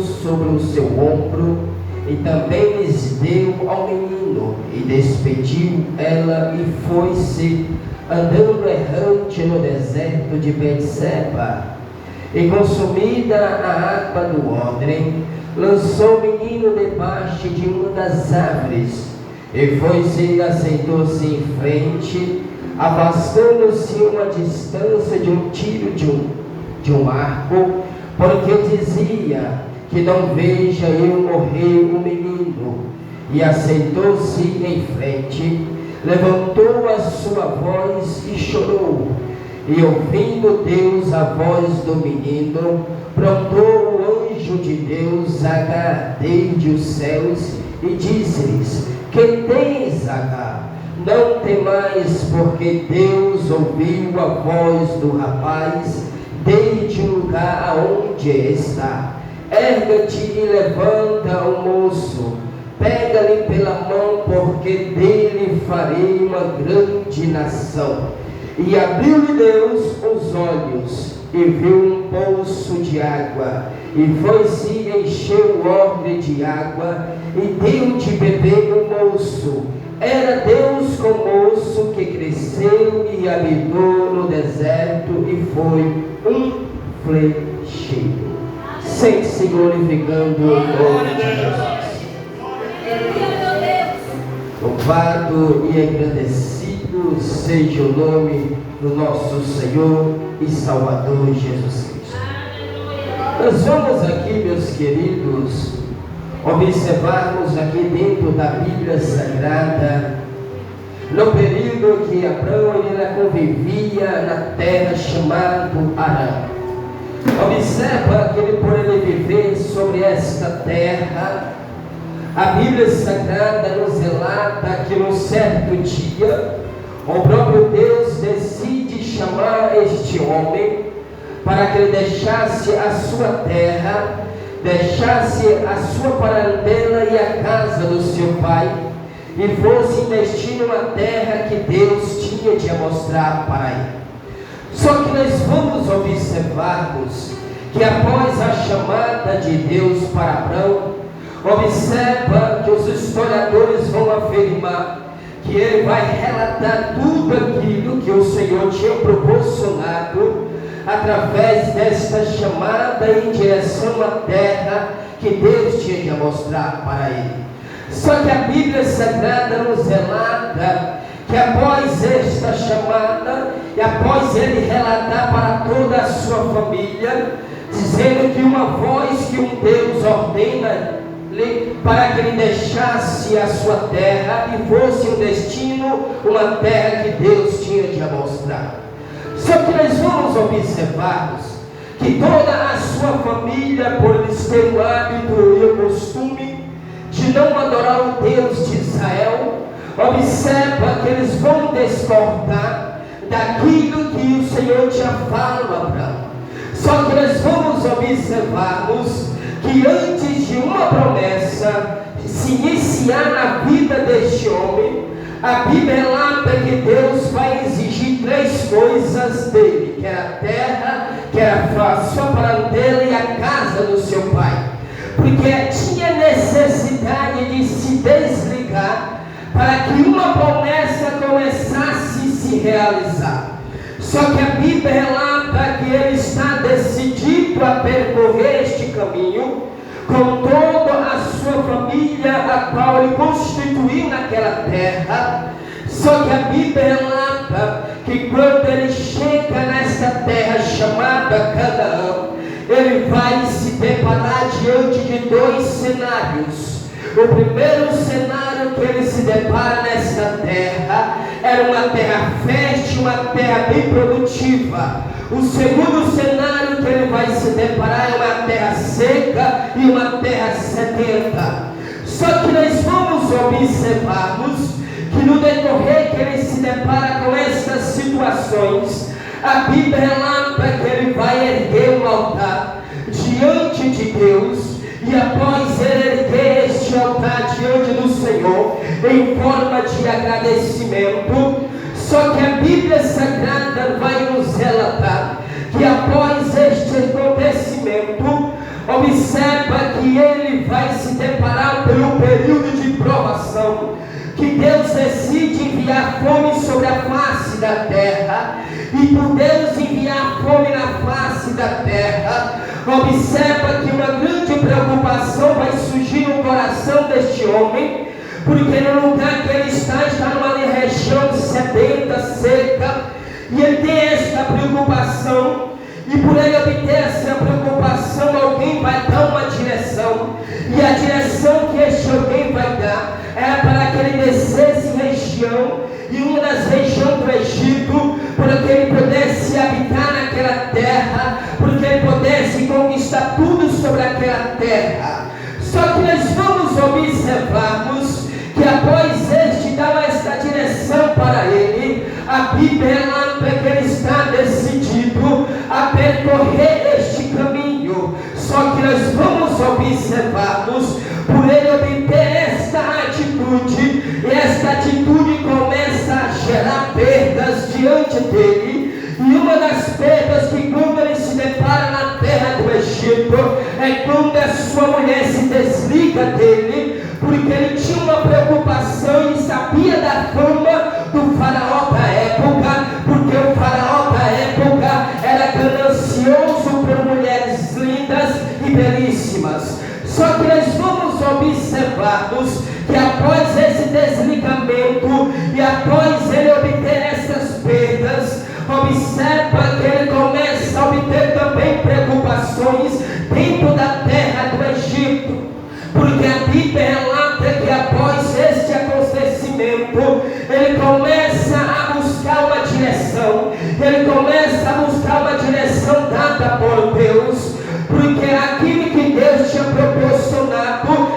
sobre o seu ombro, e também lhes deu ao menino, e despediu ela, e foi-se, andando errante no deserto de Betseba. E consumida a água do odre, lançou o menino debaixo de uma das árvores, e foi-se e assentou-se em frente, afastando-se uma distância de um tiro de um arco, porque dizia: que não veja eu morrer o menino. E assentou-se em frente, levantou a sua voz e chorou. E ouvindo Deus a voz do menino, bradou o anjo de Deus Agar desde os céus e disse-lhes: que tens, Agar? Não temais, porque Deus ouviu a voz do rapaz desde o lugar aonde está. Erga-te e levanta o moço, pega-lhe pela mão, porque dele farei uma grande nação. E abriu-lhe Deus os olhos, e viu um poço de água, e foi-se e encheu o odre de água, e deu de beber o moço. Era Deus com o moço, que cresceu e habitou no deserto, e foi um flecheiro. Sente-se glorificando o nome de Jesus. Louvado e agradecido seja o nome do nosso Senhor e Salvador Jesus Cristo. Nós vamos aqui, meus queridos, observarmos aqui dentro da Bíblia Sagrada, no período que Abraão convivia na terra chamada Arã. Observa que por ele viver sobre esta terra, a Bíblia Sagrada nos relata que num certo dia, o próprio Deus decide chamar este homem para que ele deixasse a sua terra, deixasse a sua parentela e a casa do seu pai, e fosse investir numa terra que Deus tinha de mostrar para ele. Só que nós vamos observarmos que após a chamada de Deus para Abraão, observa que os historiadores vão afirmar que ele vai relatar tudo aquilo que o Senhor tinha proporcionado através desta chamada em direção à terra que Deus tinha de mostrar para ele. Só que a Bíblia Sagrada nos relata que após esta chamada, e após ele relatar para toda a sua família, dizendo que uma voz que um Deus ordena para que ele deixasse a sua terra e fosse um destino, uma terra que Deus tinha de mostrar. Só que nós vamos observarmos que toda a sua família, por eles terem o hábito e o costume de não adorar o Deus de Israel, observa que eles vão discordar daquilo que o Senhor tinha falado a Abraão. Só que nós vamos observarmos que antes de uma promessa se iniciar na vida deste homem, a Bíblia relata que Deus vai exigir três coisas dele, que era a terra, que era a sua parentela e a casa do seu pai, porque tinha necessidade de se desligar para que uma promessa começasse a se realizar. Só que a Bíblia relata que ele está decidido a percorrer este caminho com toda a sua família, a qual ele constituiu naquela terra. Só que a Bíblia relata que quando ele chega nesta terra chamada Canaã, ele vai se deparar diante de dois cenários. O primeiro cenário que ele se depara nesta terra era uma terra fértil, uma terra bem produtiva. O segundo cenário que ele vai se deparar é uma terra seca e uma terra sedenta. Só que nós vamos observarmos que no decorrer que ele se depara com estas situações, a Bíblia relata que ele vai erguer um altar diante de Deus. E após ele erguer este altar diante do Senhor, em forma de agradecimento, só que a Bíblia Sagrada vai nos relatar que após este acontecimento, observa que ele vai se deparar pelo período de provação, que Deus decide enviar fome sobre a face da terra, e por Deus enviar fome na face da terra, observa que uma grande preocupação vai surgir no coração deste homem, porque no lugar que ele está numa região sedenta, seca, e ele tem esta preocupação, e por ele obter essa preocupação, alguém vai dar uma direção, e a direção que este alguém vai dar é para que ele descesse região, e uma das regiões do Egito, para que ele pudesse habitar naquela terra, porque ele pudesse conquistar tudo sobre aquela terra. Só que nós vamos observarmos que após este dar esta direção para ele, a Bíblia relata que ele está decidido a percorrer este caminho. Só que nós vamos observarmos, por ele obter esta atitude, e esta atitude começa a gerar perdas diante dele. E uma das perdas que quando ele se depara na terra do Egito, é quando a sua mulher se desliga dele, porque ele tinha uma preocupação e sabia da fama do faraó da época, porque o faraó da época era ganancioso por mulheres lindas e belíssimas. Só que nós vamos observarmos que após esse desligamento e após ele obter essas perdas, observa que ele começa a obter também preocupações dentro da terra do Egito, porque a Bíblia relata que após este acontecimento, ele começa a buscar uma direção, ele começa a buscar uma direção dada por Deus, porque aquilo que Deus tinha proporcionado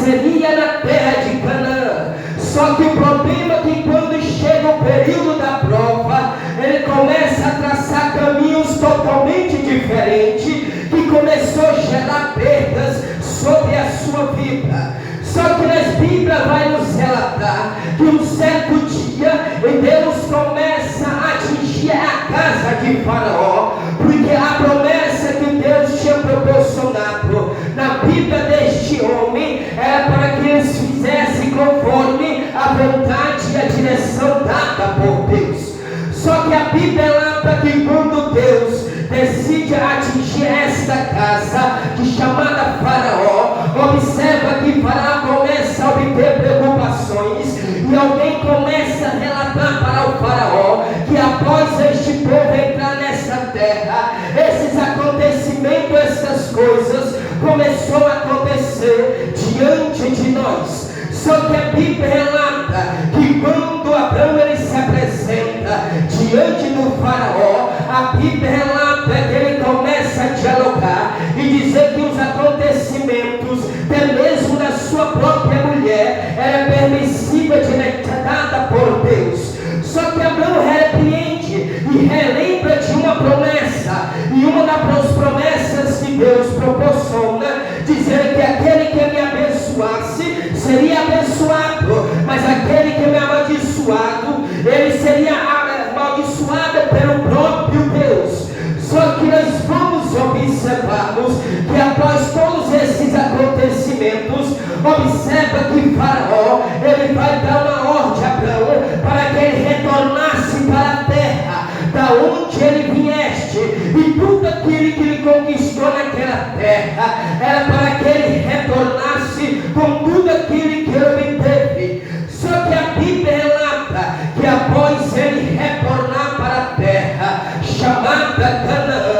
seria na terra de Canaã. Só que o problema é que quando chega o período da prova, ele começa a traçar caminhos totalmente diferentes, que começou a gerar perdas sobre a sua vida. Só que a Bíblia vai nos relatar que um certo dia Deus começa a atingir a casa de Faraó, porque a promessa que Deus tinha proporcionado na Bíblia deste homem era para que eles fizessem conforme a vontade e a direção dada por Deus. Só que a Bíblia relata que quando Deus decide atingir esta casa, chamada Faraó, observa que Faraó começa a obter preocupações, e alguém começa a relatar para o Faraó que após este povo entrar nessa terra, esses acontecimentos, essas coisas começou a acontecer diante de nós. Só que a Bíblia relata que quando Abraão ele se apresenta diante do Faraó, a Bíblia relata que ele começa a dialogar e dizer que os acontecimentos, até mesmo da sua própria mulher, era permissível dada por Deus. Só que Abraão repreende e relembra de uma promessa, e uma das promessas que Deus proporciona, dizendo que aquele que me abençoasse seria abençoado, mas aquele que me amaldiçoado, ele seria amaldiçoado pelo próprio Deus. Só que nós vamos observarmos que após todos esses acontecimentos, observa que Faraó, ele vai dar uma ordem a Abraão para que ele retornasse para a terra da onde ele vieste, e tudo aquilo que ele conquistou naquela terra era para que ele retornasse com tudo aquilo que ele obteve. Só que a Bíblia relata que após ele retornar para a terra chamada Canaã,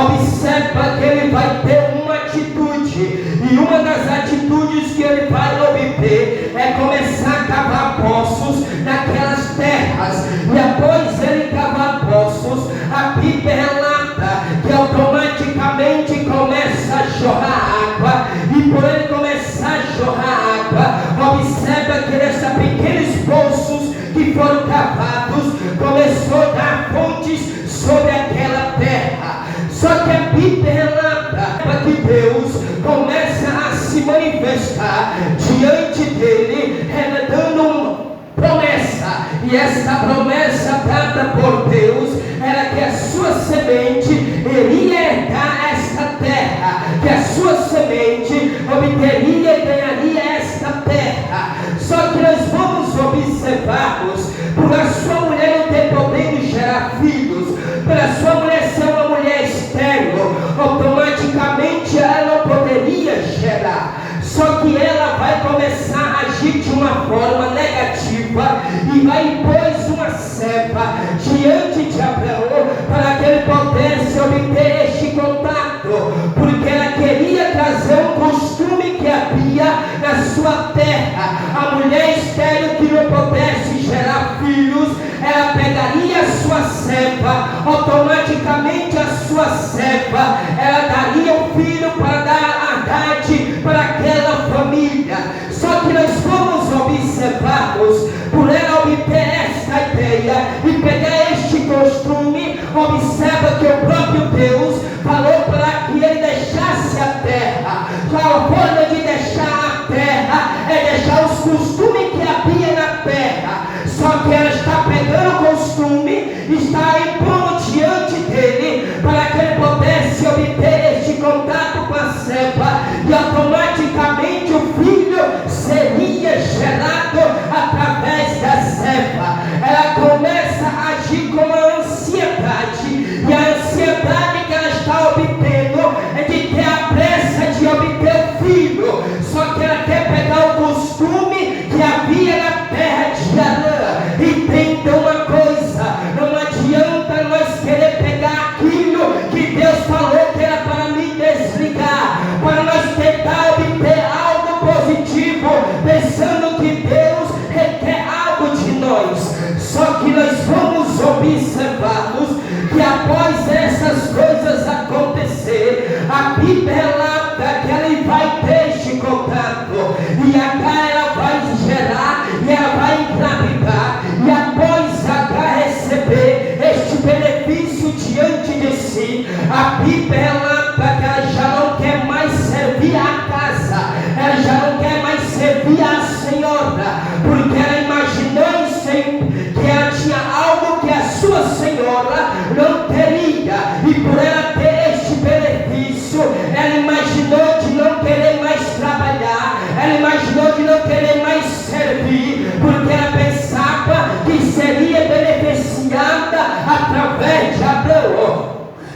observa que ele vai ter uma atitude, e uma das atitudes que ele vai obter é começar a cavar poços naquelas terras, e após ele cavar poços, a Bíblia relata que automaticamente começa a jorrar água, e por ele começar a jorrar água, observa que nesses pequenos poços que foram cavados, começou a dar fontes sobre aquela terra. Só que a Bíblia relata que Deus começa a se manifestar diante dele, dando uma promessa, e essa promessa dada por Deus era que a sua semente iria herdar esta terra, que a sua semente obteria e ganharia esta terra. Só que nós vamos observarmos, por a sua mulher não ter podendo gerar filhos, pela sua mulher ser uma mulher estéril, automaticamente ela não poderia gerar. Só que ela vai começar a agir de uma forma negativa e vai impor uma cepa diante de Abraão para que ele pudesse obter este contato, porque ela queria trazer um costume que havia na sua terra. A mulher estéril que não pudesse gerar filhos, ela pegaria a sua cepa, automaticamente a sua cepa, ela daria um filho para dar a idade para aquela família. Só que nós vamos observarmos, por ela obter esta ideia e pegar este costume, observa que o próprio Deus falou para que ele deixasse a terra. A forma de deixar a terra é deixar os costumes que havia na terra. Só que ela está pegando o costume, está impondo diante dele, para que ele pudesse obter este contato com a cepa, e automaticamente o filho seria gerado através da cepa. Ela começa a agir com a ansiedade, e a ansiedade que ela está obtendo é de ter a pressa de obter o filho. Só que ela quer pegar o costume que havia na terra de Arã. Entenda uma coisa, não adianta nós querer pegar aquilo que Deus falou que era para me desligar, para nós tentar obter algo positivo, pensando que Deus requer algo de nós. Só que nós vamos observarmos que após essas coisas acontecer, a Bíblia relata que ela vai ter este contato, e H ela vai gerar, e ela vai engravidar, e após H receber este benefício diante de si, a Bíblia relata que ela já não quer mais servir a casa, ela já não quer mais servir a senhora, porque ela imaginou que ela tinha algo que a sua senhora não teria, e por ela ter este benefício, ela imaginou de não querer mais trabalhar, ela imaginou de não querer mais servir, porque ela pensava que seria beneficiada através de Abraão.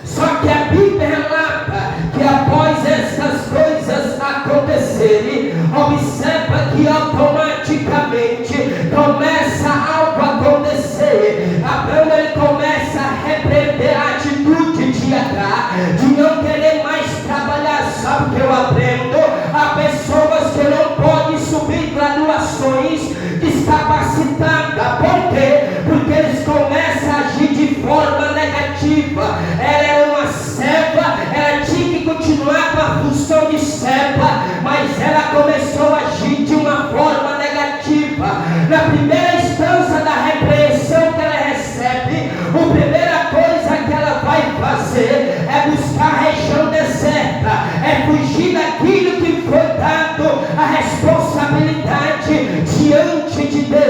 Só que a Bíblia relata que após essas coisas acontecerem, observa que automaticamente começa algo a acontecer. Abraão ele começa a repreender a atitude de H, de não querer mais trabalhar. Sabe o que eu aprendo? Há pessoas que não podem subir graduações descapacitadas. Por quê? Porque eles começam a agir de forma negativa. Ela é uma cepa, ela tinha que continuar com a função de cepa, mas ela começou a agir de uma forma negativa. Na primeira instância da repreensão que ela recebe, a primeira coisa que ela vai fazer é buscar a região deserta, é fugir daquilo que foi dado a responsabilidade diante de Deus.